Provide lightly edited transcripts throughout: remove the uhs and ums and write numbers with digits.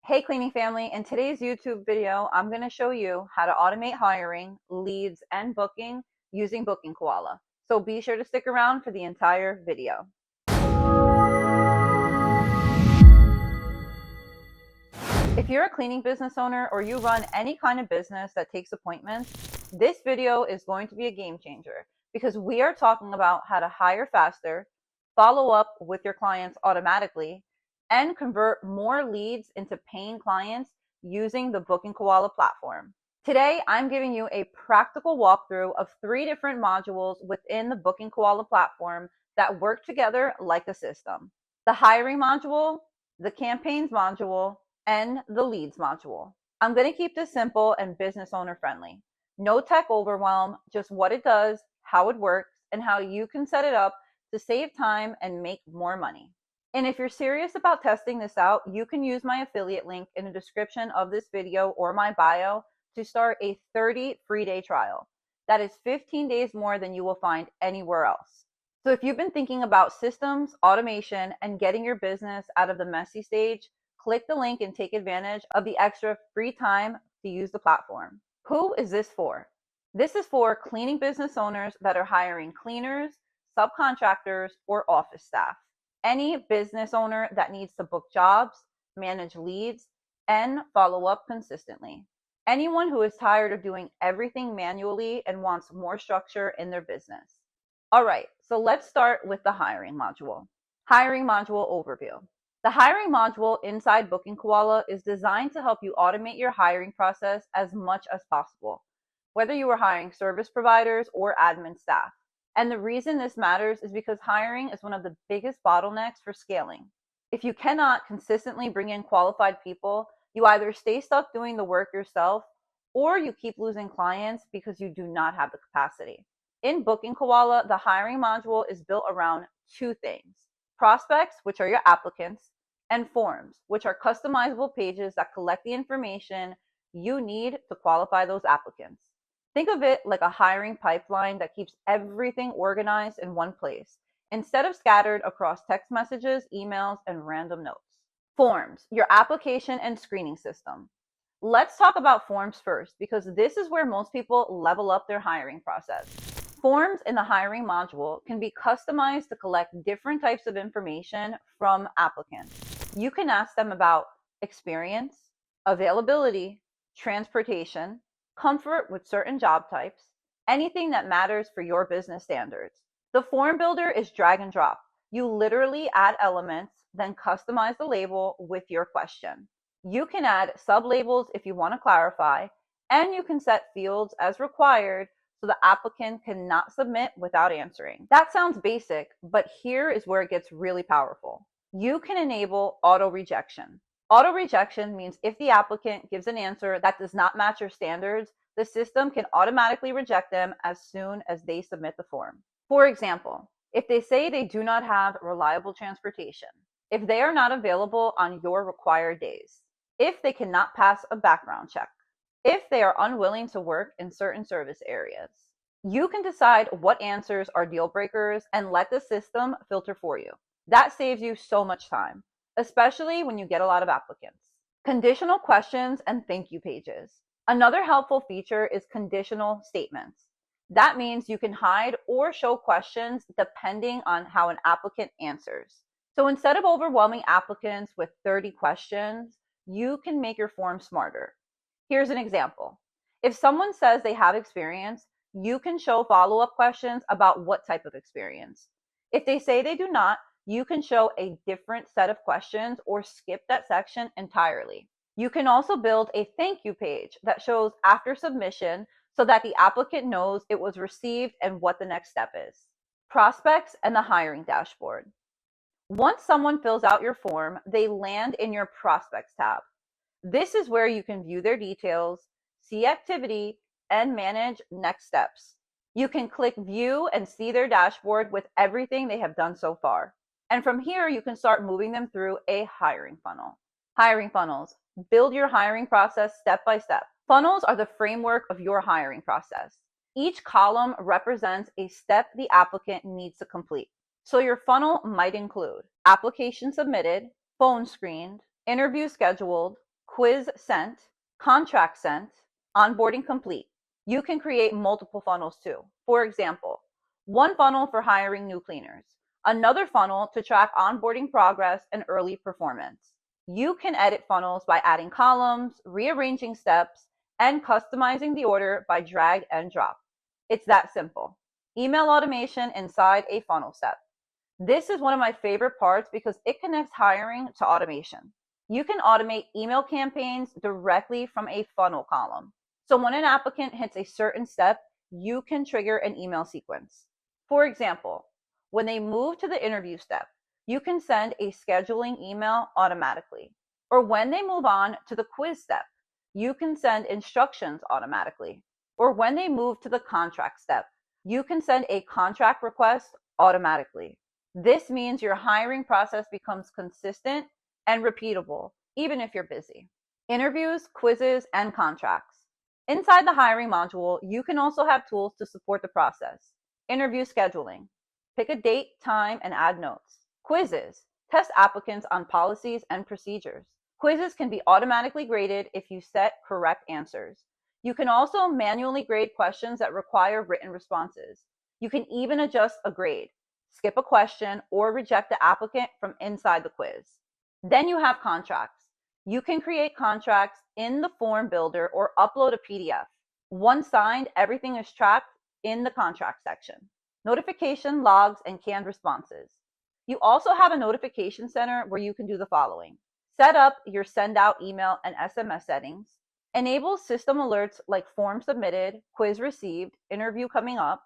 Hey cleaning family, in today's YouTube video, I'm going to show you how to automate hiring, leads, and booking using BookingKoala. So be sure to stick around for the entire video. If you're a cleaning business owner or you run any kind of business that takes appointments, this video is going to be a game changer because we are talking about how to hire faster, follow up with your clients automatically, and convert more leads into paying clients using the BookingKoala platform. Today, I'm giving you a practical walkthrough of 3 different modules within the BookingKoala platform that work together like a system: the hiring module, the campaigns module, and the leads module. I'm going to keep this simple and business owner friendly. No tech overwhelm, just what it does, how it works, and how you can set it up to save time and make more money. And if you're serious about testing this out, you can use my affiliate link in the description of this video or my bio to start a 30 free day trial. That is 15 days more than you will find anywhere else. So if you've been thinking about systems, automation, and getting your business out of the messy stage, click the link and take advantage of the extra free time to use the platform. Who is this for? This is for cleaning business owners that are hiring cleaners, subcontractors, or office staff. Any business owner that needs to book jobs, manage leads, and follow up consistently. Anyone who is tired of doing everything manually and wants more structure in their business. All right, so let's start with the hiring module. Hiring module overview. The hiring module inside BookingKoala is designed to help you automate your hiring process as much as possible, whether you are hiring service providers or admin staff. And the reason this matters is because hiring is one of the biggest bottlenecks for scaling. If you cannot consistently bring in qualified people, you either stay stuck doing the work yourself or you keep losing clients because you do not have the capacity. In BookingKoala, the hiring module is built around 2 things: prospects, which are your applicants, and forms, which are customizable pages that collect the information you need to qualify those applicants. Think of it like a hiring pipeline that keeps everything organized in one place, instead of scattered across text messages, emails, and random notes. Forms, your application and screening system. Let's talk about forms first, because this is where most people level up their hiring process. Forms in the hiring module can be customized to collect different types of information from applicants. You can ask them about experience, availability, transportation, comfort with certain job types, anything that matters for your business standards. The form builder is drag and drop. You literally add elements, then customize the label with your question. You can add sub-labels if you want to clarify, and you can set fields as required so the applicant cannot submit without answering. That sounds basic, but here is where it gets really powerful. You can enable auto rejection. Auto rejection means if the applicant gives an answer that does not match your standards, the system can automatically reject them as soon as they submit the form. For example, if they say they do not have reliable transportation, if they are not available on your required days, if they cannot pass a background check, if they are unwilling to work in certain service areas. You can decide what answers are deal breakers and let the system filter for you. That saves you so much time, especially when you get a lot of applicants. Conditional questions and thank you pages. Another helpful feature is conditional statements. That means you can hide or show questions depending on how an applicant answers. So instead of overwhelming applicants with 30 questions, you can make your form smarter. Here's an example. If someone says they have experience, you can show follow-up questions about what type of experience. If they say they do not, you can show a different set of questions or skip that section entirely. You can also build a thank you page that shows after submission so that the applicant knows it was received and what the next step is. Prospects and the hiring dashboard. Once someone fills out your form, they land in your prospects tab. This is where you can view their details, see activity, and manage next steps. You can click view and see their dashboard with everything they have done so far. And from here, you can start moving them through a hiring funnel. Hiring funnels. Build your hiring process step by step. Funnels are the framework of your hiring process. Each column represents a step the applicant needs to complete. So your funnel might include application submitted, phone screened, interview scheduled, quiz sent, contract sent, onboarding complete. You can create multiple funnels too. For example, one funnel for hiring new cleaners, another funnel to track onboarding progress and early performance. You can edit funnels by adding columns, rearranging steps, and customizing the order by drag and drop. It's that simple. Email automation inside a funnel step. This is one of my favorite parts because it connects hiring to automation. You can automate email campaigns directly from a funnel column. So when an applicant hits a certain step, you can trigger an email sequence. For example, when they move to the interview step, you can send a scheduling email automatically. Or when they move on to the quiz step, you can send instructions automatically. Or when they move to the contract step, you can send a contract request automatically. This means your hiring process becomes consistent and repeatable, even if you're busy. Interviews, quizzes, and contracts. Inside the hiring module, you can also have tools to support the process. Interview scheduling. Pick a date, time, and add notes. Quizzes. Test applicants on policies and procedures. Quizzes can be automatically graded if you set correct answers. You can also manually grade questions that require written responses. You can even adjust a grade, skip a question, or reject the applicant from inside the quiz. Then you have contracts. You can create contracts in the form builder or upload a PDF. Once signed, everything is tracked in the contract section. Notification, logs, and canned responses. You also have a notification center where you can do the following. Set up your send out email and SMS settings. Enable system alerts like form submitted, quiz received, interview coming up.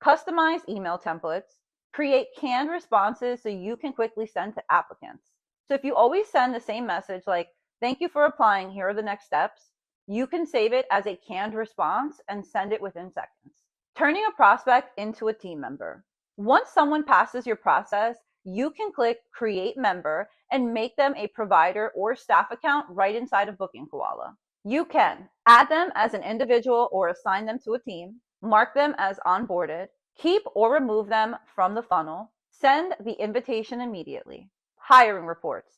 Customize email templates. Create canned responses so you can quickly send to applicants. So if you always send the same message like, thank you for applying, here are the next steps, you can save it as a canned response and send it within seconds. Turning a prospect into a team member. Once someone passes your process, you can click Create Member and make them a provider or staff account right inside of BookingKoala. You can add them as an individual or assign them to a team, mark them as onboarded, keep or remove them from the funnel, send the invitation immediately. Hiring reports.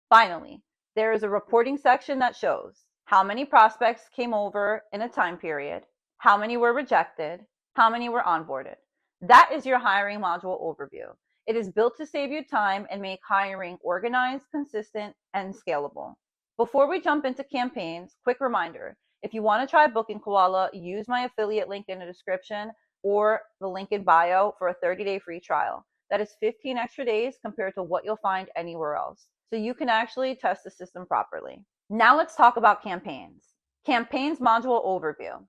Finally, there is a reporting section that shows how many prospects came over in a time period, how many were rejected, how many were onboarded. That is your hiring module overview. It is built to save you time and make hiring organized, consistent, and scalable. Before we jump into campaigns, quick reminder, if you want to try BookingKoala, use my affiliate link in the description or the link in bio for a 30-day free trial. That is 15 extra days compared to what you'll find anywhere else. So you can actually test the system properly. Now let's talk about campaigns. Campaigns module overview.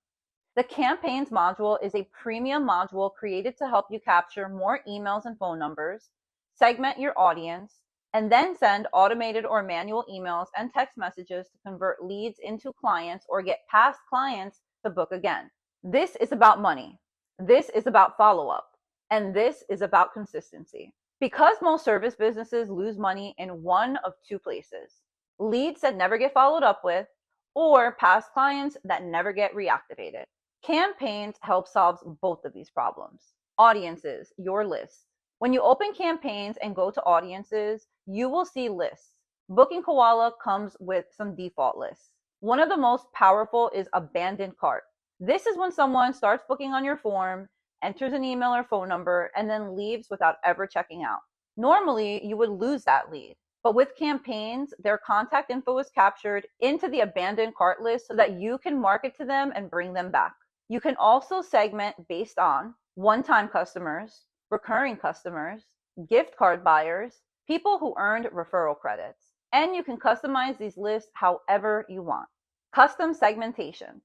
The campaigns module is a premium module created to help you capture more emails and phone numbers, segment your audience, and then send automated or manual emails and text messages to convert leads into clients or get past clients to book again. This is about money. This is about follow-up. And this is about consistency. Because most service businesses lose money in one of two places: leads that never get followed up with, or past clients that never get reactivated. Campaigns help solve both of these problems. Audiences, your list. When you open campaigns and go to audiences, you will see lists. BookingKoala comes with some default lists. One of the most powerful is abandoned cart. This is when someone starts booking on your form, enters an email or phone number, and then leaves without ever checking out. Normally, you would lose that lead. But with campaigns, their contact info is captured into the abandoned cart list so that you can market to them and bring them back. You can also segment based on one-time customers, recurring customers, gift card buyers, people who earned referral credits. And you can customize these lists however you want. Custom segmentation.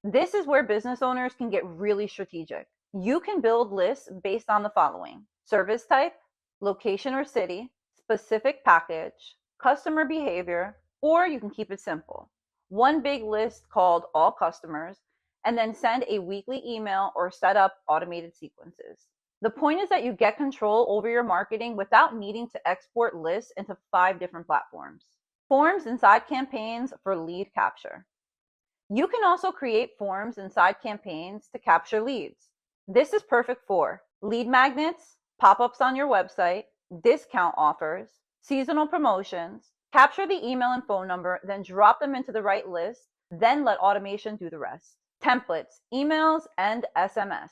This is where business owners can get really strategic. You can build lists based on the following: service type, location or city, specific package, customer behavior, or you can keep it simple. One big list called all customers, and then send a weekly email or set up automated sequences. The point is that you get control over your marketing without needing to export lists into 5 different platforms. Forms inside campaigns for lead capture. You can also create forms inside campaigns to capture leads. This is perfect for lead magnets, pop-ups on your website, discount offers, seasonal promotions, Capture the email and phone number, then drop them into the right list, then let automation do the rest. Templates, emails, and SMS.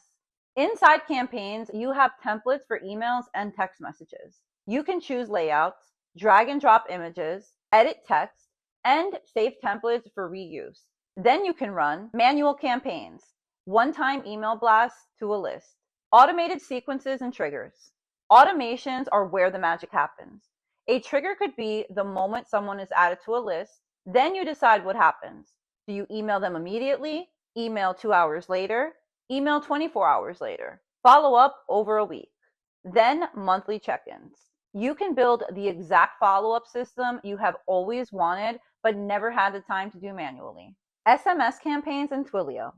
Inside campaigns, you have templates for emails and text messages. You can choose layouts, drag and drop images, edit text, and save templates for reuse. Then you can run manual campaigns, one-time email blasts to a list, automated sequences and triggers. Automations are where the magic happens. A trigger could be the moment someone is added to a list, then you decide what happens. Do you email them immediately? Email 2 hours later? Email 24 hours later? Follow up over a week. Then monthly check-ins. You can build the exact follow-up system you have always wanted but never had the time to do manually. SMS campaigns and Twilio.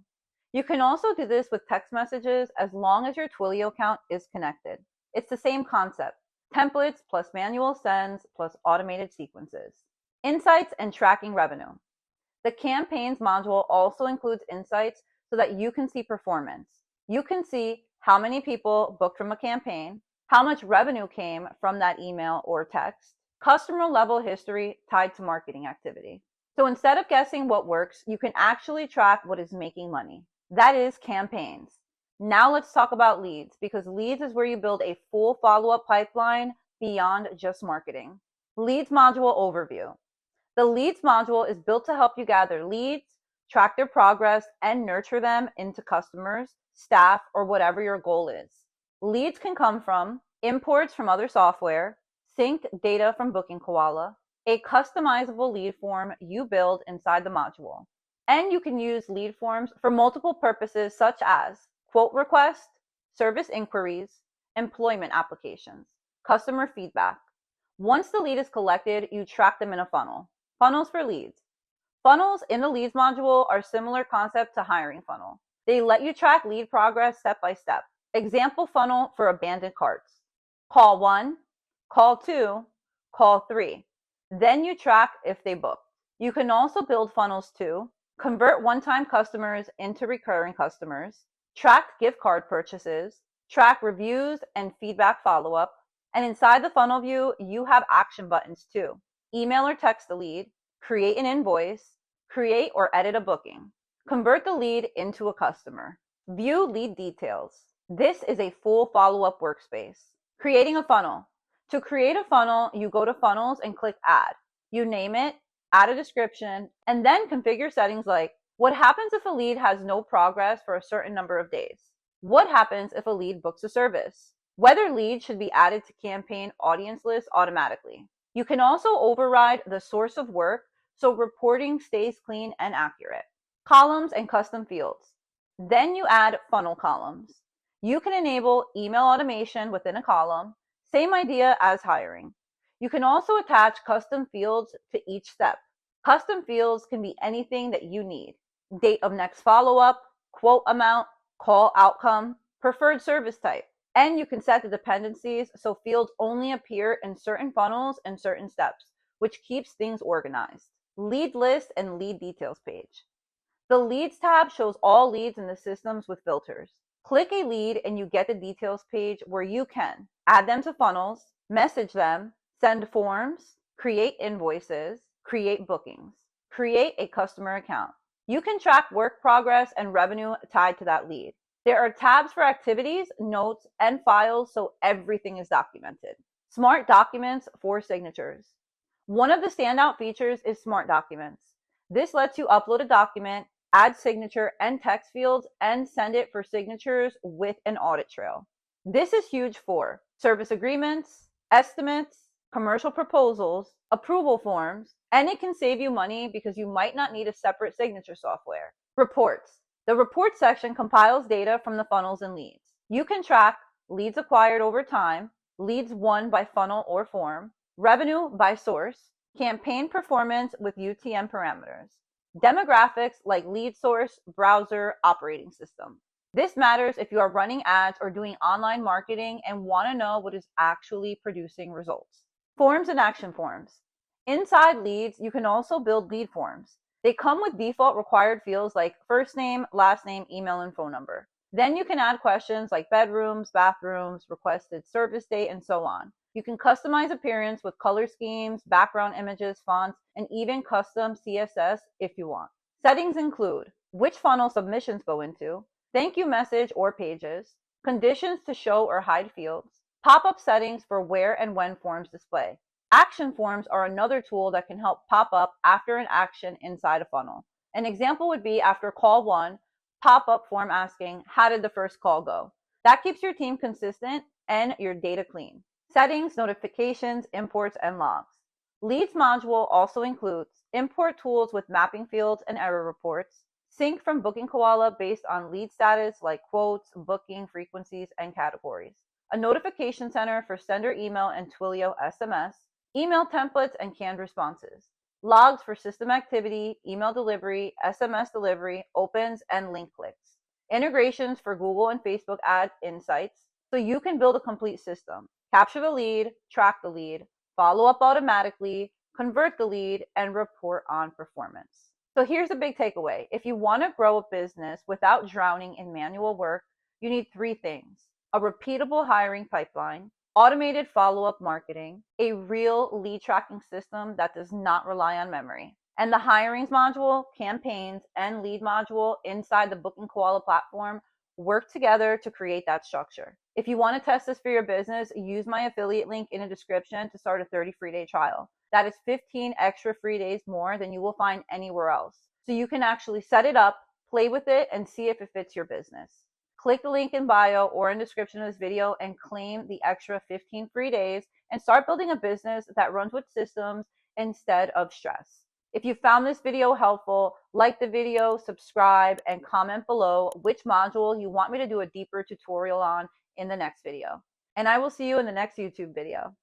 You can also do this with text messages as long as your Twilio account is connected. It's the same concept. Templates plus manual sends plus automated sequences. Insights and tracking revenue. The campaigns module also includes insights so that you can see performance. You can see how many people booked from a campaign, how much revenue came from that email or text, customer level history tied to marketing activity. So instead of guessing what works, you can actually track what is making money. That is campaigns. Now let's talk about leads, because leads is where you build a full follow-up pipeline beyond just marketing. Leads module overview. The leads module is built to help you gather leads, track their progress, and nurture them into customers, staff, or whatever your goal is. Leads can come from imports from other software, synced data from BookingKoala, a customizable lead form you build inside the module. And you can use lead forms for multiple purposes such as quote request, service inquiries, employment applications, customer feedback. Once the lead is collected, you track them in a funnel. Funnels for leads. Funnels in the leads module are similar concept to hiring funnel. They let you track lead progress step by step. Example funnel for abandoned carts. Call 1, call 2, call 3. Then you track if they book. You can also build funnels to convert one-time customers into recurring customers, track gift card purchases, track reviews and feedback follow-up, and inside the funnel view, you have action buttons too. Email or text the lead, create an invoice, create or edit a booking, convert the lead into a customer, view lead details. This is a full follow-up workspace. Creating a funnel. To create a funnel, you go to funnels and click add. You name it, add a description, and then configure settings like what happens if a lead has no progress for a certain number of days? What happens if a lead books a service? Whether leads should be added to campaign audience lists automatically. You can also override the source of work so reporting stays clean and accurate. Columns and custom fields. Then you add funnel columns. You can enable email automation within a column, same idea as hiring. You can also attach custom fields to each step. Custom fields can be anything that you need. Date of next follow-up, quote amount, call outcome, preferred service type. And you can set the dependencies so fields only appear in certain funnels and certain steps, which keeps things organized. Lead list and lead details page. The leads tab shows all leads in the systems with filters. Click a lead and you get the details page where you can add them to funnels, message them, send forms, create invoices, create bookings, create a customer account. You can track work progress and revenue tied to that lead. There are tabs for activities, notes, and files so everything is documented. Smart documents for signatures. One of the standout features is Smart Documents. This lets you upload a document, add signature and text fields, and send it for signatures with an audit trail. This is huge for service agreements, estimates, commercial proposals, approval forms, and it can save you money because you might not need a separate signature software. Reports. The report section compiles data from the funnels and leads. You can track leads acquired over time, leads won by funnel or form, revenue by source, campaign performance with UTM parameters, demographics like lead source, browser, operating system. This matters if you are running ads or doing online marketing and want to know what is actually producing results. Forms and action forms. Inside leads, you can also build lead forms. They come with default required fields like first name, last name, email, and phone number. Then you can add questions like bedrooms, bathrooms, requested service date, and so on. You can customize appearance with color schemes, background images, fonts, and even custom CSS if you want. Settings include which funnel submissions go into, thank you message or pages, conditions to show or hide fields, pop-up settings for where and when forms display. Action forms are another tool that can help pop up after an action inside a funnel. An example would be after call 1, pop-up form asking, how did the first call go? That keeps your team consistent and your data clean. Settings, notifications, imports, and logs. Leads module also includes import tools with mapping fields and error reports, sync from BookingKoala based on lead status like quotes, booking frequencies, and categories, a notification center for sender email and Twilio SMS, email templates and canned responses, logs for system activity, email delivery, SMS delivery, opens, and link clicks, integrations for Google and Facebook ad insights, so you can build a complete system, capture the lead, track the lead, follow up automatically, convert the lead, and report on performance. So here's the big takeaway. If you want to grow a business without drowning in manual work, you need 3 things: a repeatable hiring pipeline, automated follow-up marketing, a real lead tracking system that does not rely on memory, and the hirings module, campaigns, and lead module inside the BookingKoala platform work together to create that structure. If you want to test this for your business, use my affiliate link in the description to start a 30 free day trial. That is 15 extra free days more than you will find anywhere else. So you can actually set it up, play with it, and see if it fits your business. Click the link in bio or in description of this video and claim the extra 15 free days and start building a business that runs with systems instead of stress. If you found this video helpful, like the video, subscribe, and comment below which module you want me to do a deeper tutorial on in the next video. And I will see you in the next YouTube video.